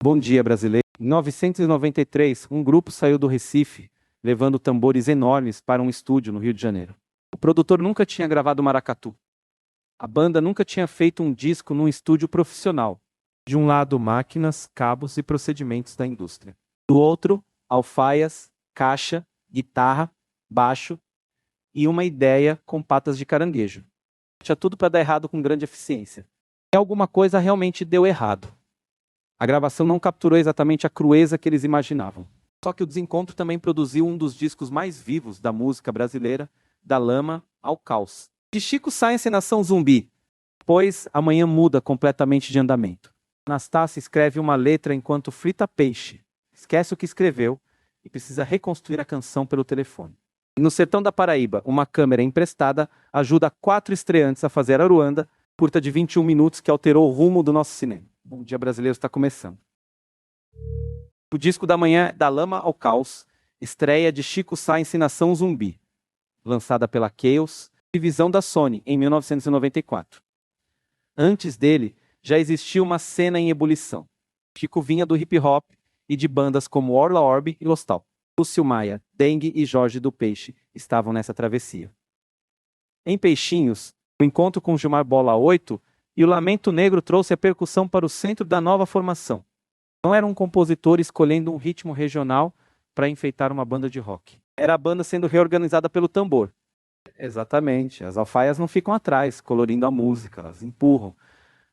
Bom dia, brasileiro. Em 993, um grupo saiu do Recife, levando tambores enormes para um estúdio no Rio de Janeiro. O produtor nunca tinha gravado maracatu. A banda nunca tinha feito um disco num estúdio profissional. De um lado, máquinas, cabos e procedimentos da indústria. Do outro, alfaias, caixa, guitarra, baixo e uma ideia com patas de caranguejo. Tinha tudo para dar errado com grande eficiência. E alguma coisa realmente deu errado. A gravação não capturou exatamente a crueza que eles imaginavam. Só que o desencontro também produziu um dos discos mais vivos da música brasileira, Da Lama ao Caos. De Chico sai a encenação zumbi, pois amanhã muda completamente de andamento. Anastácia escreve uma letra enquanto frita peixe, esquece o que escreveu e precisa reconstruir a canção pelo telefone. E no sertão da Paraíba, uma câmera emprestada ajuda 4 estreantes a fazer Aruanda, curta de 21 minutos que alterou o rumo do nosso cinema. Bom Dia Brasileiro está começando. O disco da manhã é Da Lama ao Caos, estreia de Chico Sá Encenação Zumbi, lançada pela Chaos, divisão da Sony, em 1994. Antes dele, já existia uma cena em ebulição. Chico vinha do hip hop e de bandas como Orla Orbe e Lostal. Lúcio Maia, Dengue e Jorge do Peixe estavam nessa travessia. Em Peixinhos, o encontro com Gilmar Bola 8 e o Lamento Negro trouxe a percussão para o centro da nova formação. Não era um compositor escolhendo um ritmo regional para enfeitar uma banda de rock. Era a banda sendo reorganizada pelo tambor. Exatamente, as alfaias não ficam atrás, colorindo a música, elas empurram.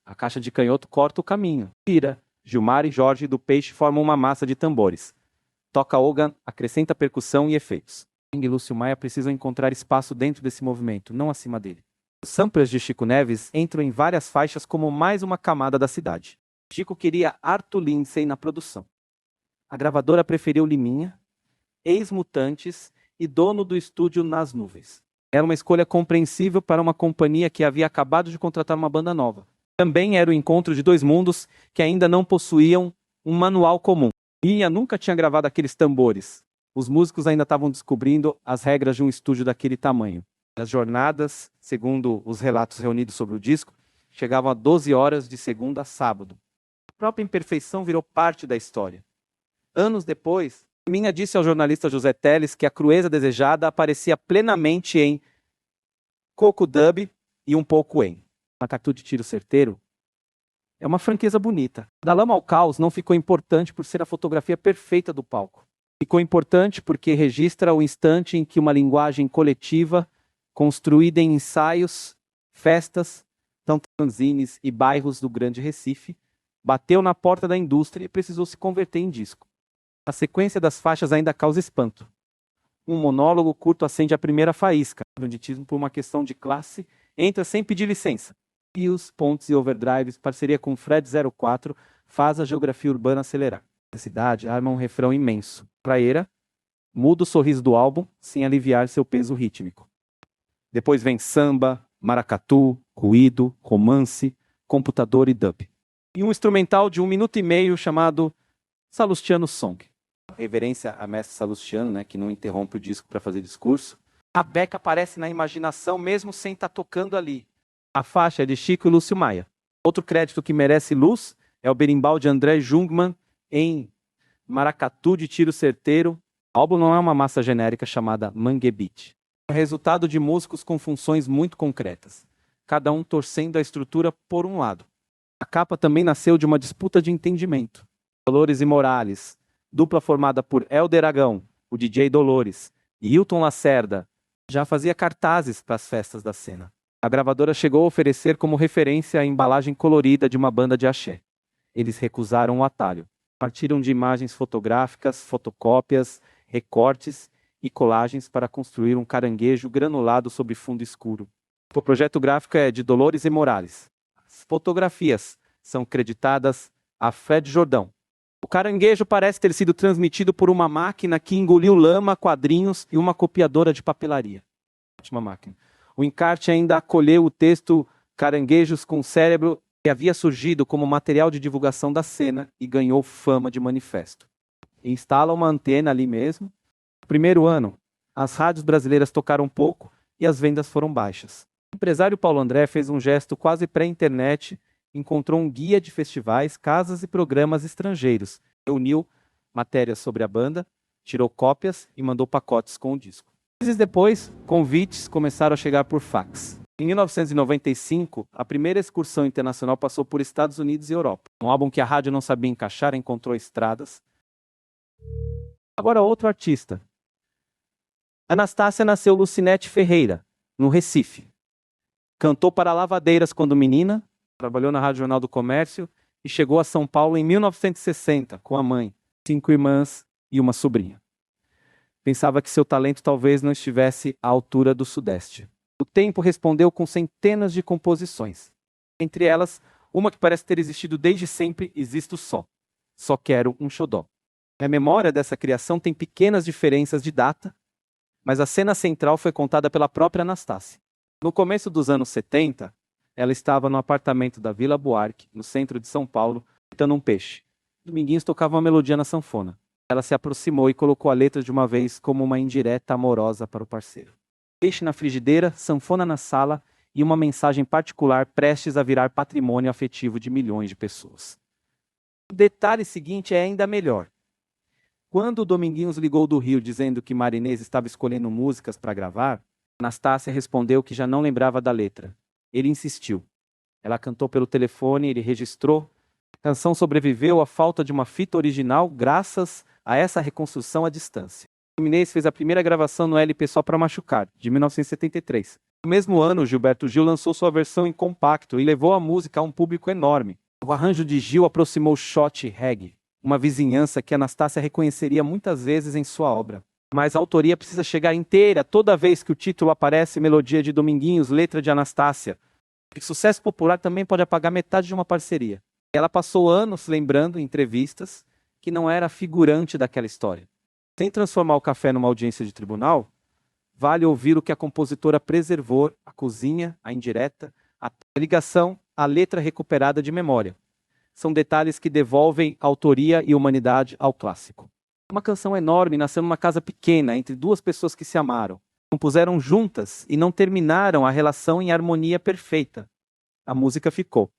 A caixa de canhoto corta o caminho. Ira, Gilmar e Jorge do Peixe formam uma massa de tambores. Toca Ogan, acrescenta percussão e efeitos. Ing e Lúcio Maia precisam encontrar espaço dentro desse movimento, não acima dele. Os samplers de Chico Neves entram em várias faixas como mais uma camada da cidade. Chico queria Arthur Lindsay na produção. A gravadora preferiu Liminha, Ex-Mutantes e dono do estúdio Nas Nuvens. Era uma escolha compreensível para uma companhia que havia acabado de contratar uma banda nova. Também era o encontro de dois mundos que ainda não possuíam um manual comum. Liminha nunca tinha gravado aqueles tambores. Os músicos ainda estavam descobrindo as regras de um estúdio daquele tamanho. As jornadas, segundo os relatos reunidos sobre o disco, chegavam a 12 horas de segunda a sábado. A própria imperfeição virou parte da história. Anos depois, Liminha disse ao jornalista José Teles que a crueza desejada aparecia plenamente em Coco Dub e um pouco em Maracatu de Tiro Certeiro. É uma franqueza bonita. Da Lama ao Caos não ficou importante por ser a fotografia perfeita do palco. Ficou importante porque registra o instante em que uma linguagem coletiva, construída em ensaios, festas, fanzines e bairros do Grande Recife, bateu na porta da indústria e precisou se converter em disco. A sequência das faixas ainda causa espanto. Um monólogo curto acende a primeira faísca. O banditismo, por uma questão de classe, entra sem pedir licença. Pios, pontes e overdrives, parceria com Fred 04, faz a geografia urbana acelerar. A cidade arma um refrão imenso. Praeira, muda o sorriso do álbum sem aliviar seu peso rítmico. Depois vem samba, maracatu, ruído, romance, computador e dub. E um instrumental de 1 minuto e meio chamado Salustiano Song. Reverência a mestre Salustiano, né, que não interrompe o disco para fazer discurso. A Beca aparece na imaginação mesmo sem estar tocando ali. A faixa é de Chico e Lúcio Maia. Outro crédito que merece luz é o berimbau de André Jungmann em Maracatu de Tiro Certeiro. O álbum não é uma massa genérica chamada Mangue Beat. É o resultado de músicos com funções muito concretas, cada um torcendo a estrutura por um lado. A capa também nasceu de uma disputa de entendimento. Dolores e Morales, dupla formada por Hélder Agão, o DJ Dolores, e Hilton Lacerda, já fazia cartazes para as festas da cena. A gravadora chegou a oferecer como referência a embalagem colorida de uma banda de axé. Eles recusaram o atalho. Partiram de imagens fotográficas, fotocópias, recortes e colagens para construir um caranguejo granulado sobre fundo escuro. O projeto gráfico é de Dolores e Morales. As fotografias são creditadas a Fred Jordão. O caranguejo parece ter sido transmitido por uma máquina que engoliu lama, quadrinhos e uma copiadora de papelaria. Ótima máquina. O encarte ainda acolheu o texto Caranguejos com Cérebro, que havia surgido como material de divulgação da cena e ganhou fama de manifesto. Instala uma antena ali mesmo. No primeiro ano, as rádios brasileiras tocaram pouco e as vendas foram baixas. O empresário Paulo André fez um gesto quase pré-internet encontrou um guia de festivais, casas e programas estrangeiros, reuniu matérias sobre a banda, tirou cópias e mandou pacotes com o disco. Meses depois, convites começaram a chegar por fax. Em 1995, a primeira excursão internacional passou por Estados Unidos e Europa. Um álbum que a rádio não sabia encaixar encontrou estradas. Agora outro artista. Anastácia nasceu Lucinete Ferreira, no Recife. Cantou para lavadeiras quando menina, trabalhou na Rádio Jornal do Comércio e chegou a São Paulo em 1960 com a mãe, 5 irmãs e uma sobrinha. Pensava que seu talento talvez não estivesse à altura do Sudeste. O tempo respondeu com centenas de composições. Entre elas, uma que parece ter existido desde sempre, Existo Só. Só quero um xodó. A memória dessa criação tem pequenas diferenças de data, mas a cena central foi contada pela própria Anastácia. No começo dos anos 70, ela estava no apartamento da Vila Buarque, no centro de São Paulo, fritando um peixe. Dominguinhos tocava uma melodia na sanfona. Ela se aproximou e colocou a letra de uma vez como uma indireta amorosa para o parceiro. Peixe na frigideira, sanfona na sala e uma mensagem particular prestes a virar patrimônio afetivo de milhões de pessoas. O detalhe seguinte é ainda melhor. Quando o Dominguinhos ligou do Rio dizendo que Marinês estava escolhendo músicas para gravar, Anastácia respondeu que já não lembrava da letra. Ele insistiu. Ela cantou pelo telefone, ele registrou. A canção sobreviveu à falta de uma fita original graças a essa reconstrução à distância. Marinês fez a primeira gravação no LP Só Pra Machucar, de 1973. No mesmo ano, Gilberto Gil lançou sua versão em compacto e levou a música a um público enorme. O arranjo de Gil aproximou shot reggae, uma vizinhança que Anastácia reconheceria muitas vezes em sua obra. Mas a autoria precisa chegar inteira toda vez que o título aparece melodia de Dominguinhos, letra de Anastácia. O sucesso popular também pode apagar metade de uma parceria. Ela passou anos lembrando em entrevistas que não era figurante daquela história. Sem transformar o café numa audiência de tribunal, vale ouvir o que a compositora preservou, a cozinha, a indireta, a ligação, a letra recuperada de memória. São detalhes que devolvem autoria e humanidade ao clássico. Uma canção enorme nasceu numa casa pequena, entre duas pessoas que se amaram. Compuseram juntas e não terminaram a relação em harmonia perfeita. A música ficou.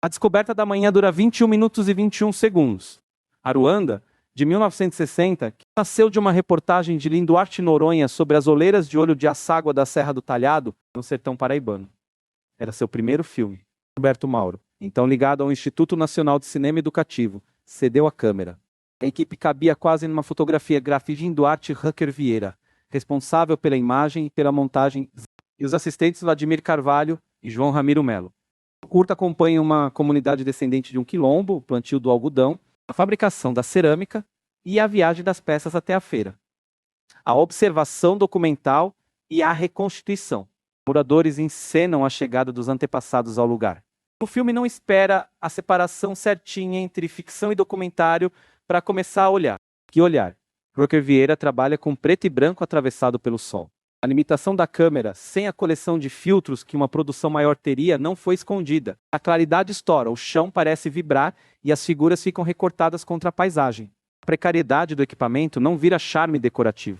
A Descoberta da Manhã dura 21 minutos e 21 segundos. Aruanda, de 1960, que nasceu de uma reportagem de Linduarte Noronha sobre as oleiras de olho de Asságua da Serra do Talhado, no sertão paraibano. Era seu primeiro filme. Roberto Mauro, então ligado ao Instituto Nacional de Cinema Educativo, cedeu a câmera. A equipe cabia quase numa fotografia gráfica de Duarte Rucker Vieira, responsável pela imagem e pela montagem, e os assistentes Vladimir Carvalho e João Ramiro Melo. O curta acompanha uma comunidade descendente de um quilombo, o plantio do algodão, a fabricação da cerâmica e a viagem das peças até a feira. A observação documental e a reconstituição. Moradores encenam a chegada dos antepassados ao lugar. O filme não espera a separação certinha entre ficção e documentário para começar a olhar. Que olhar? Rucker Vieira trabalha com preto e branco atravessado pelo sol. A limitação da câmera, sem a coleção de filtros que uma produção maior teria, não foi escondida. A claridade estoura, o chão parece vibrar e as figuras ficam recortadas contra a paisagem. A precariedade do equipamento não vira charme decorativo,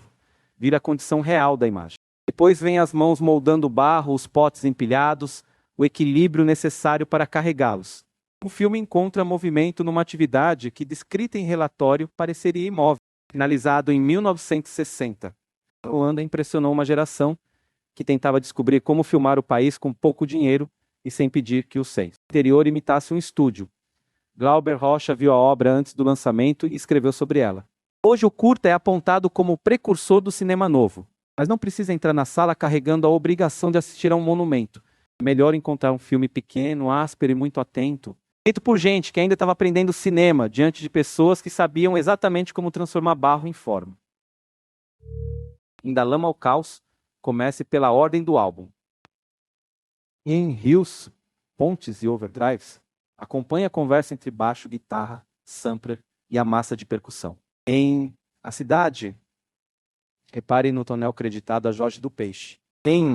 vira a condição real da imagem. Depois vem as mãos moldando o barro, os potes empilhados, o equilíbrio necessário para carregá-los. O filme encontra movimento numa atividade que, descrita em relatório, pareceria imóvel. Finalizado em 1960. Ruanda impressionou uma geração que tentava descobrir como filmar o país com pouco dinheiro e sem pedir que o interior imitasse um estúdio. Glauber Rocha viu a obra antes do lançamento e escreveu sobre ela. Hoje o curta é apontado como o precursor do cinema novo, mas não precisa entrar na sala carregando a obrigação de assistir a um monumento. É melhor encontrar um filme pequeno, áspero e muito atento, feito por gente que ainda estava aprendendo cinema, diante de pessoas que sabiam exatamente como transformar barro em forma. Da Lama ao Caos, comece pela ordem do álbum. Em rios, pontes e overdrives, acompanhe a conversa entre baixo, guitarra, sampler e a massa de percussão. Em A Cidade, repare no tonel creditado a Jorge do Peixe. Em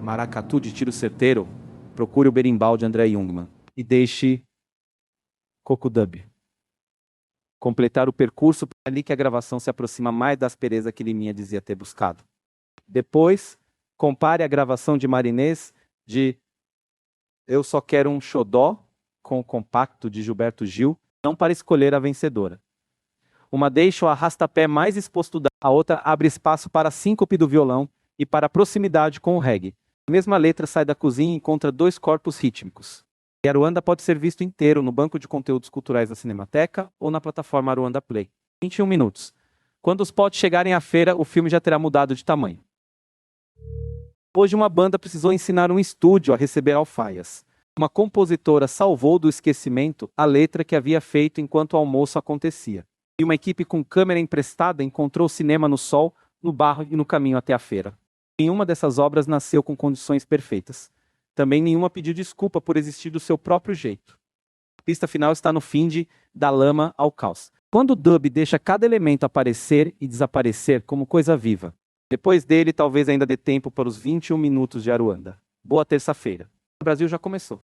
Maracatu de Tiro Certeiro, procure o berimbau de André Jungmann e deixe Cocodub completar o percurso, ali que a gravação se aproxima mais da aspereza que Liminha dizia ter buscado. Depois, compare a gravação de Marinês de Eu Só Quero um Xodó, com o compacto de Gilberto Gil, não para escolher a vencedora. Uma deixa o arrastapé mais exposto a outra abre espaço para a síncope do violão e para a proximidade com o reggae. A mesma letra sai da cozinha e encontra dois corpos rítmicos. E Aruanda pode ser visto inteiro no banco de conteúdos culturais da Cinemateca ou na plataforma Aruanda Play. 21 minutos. Quando os potes chegarem à feira, o filme já terá mudado de tamanho. Hoje uma banda precisou ensinar um estúdio a receber alfaias. Uma compositora salvou do esquecimento a letra que havia feito enquanto o almoço acontecia. E uma equipe com câmera emprestada encontrou o cinema no sol, no barro e no caminho até a feira. Nenhuma dessas obras nasceu com condições perfeitas. Também nenhuma pediu desculpa por existir do seu próprio jeito. A pista final está no fim de Da Lama ao Caos. Quando o dub deixa cada elemento aparecer e desaparecer como coisa viva. Depois dele, talvez ainda dê tempo para os 21 minutos de Aruanda. Boa terça-feira. O Brasil já começou.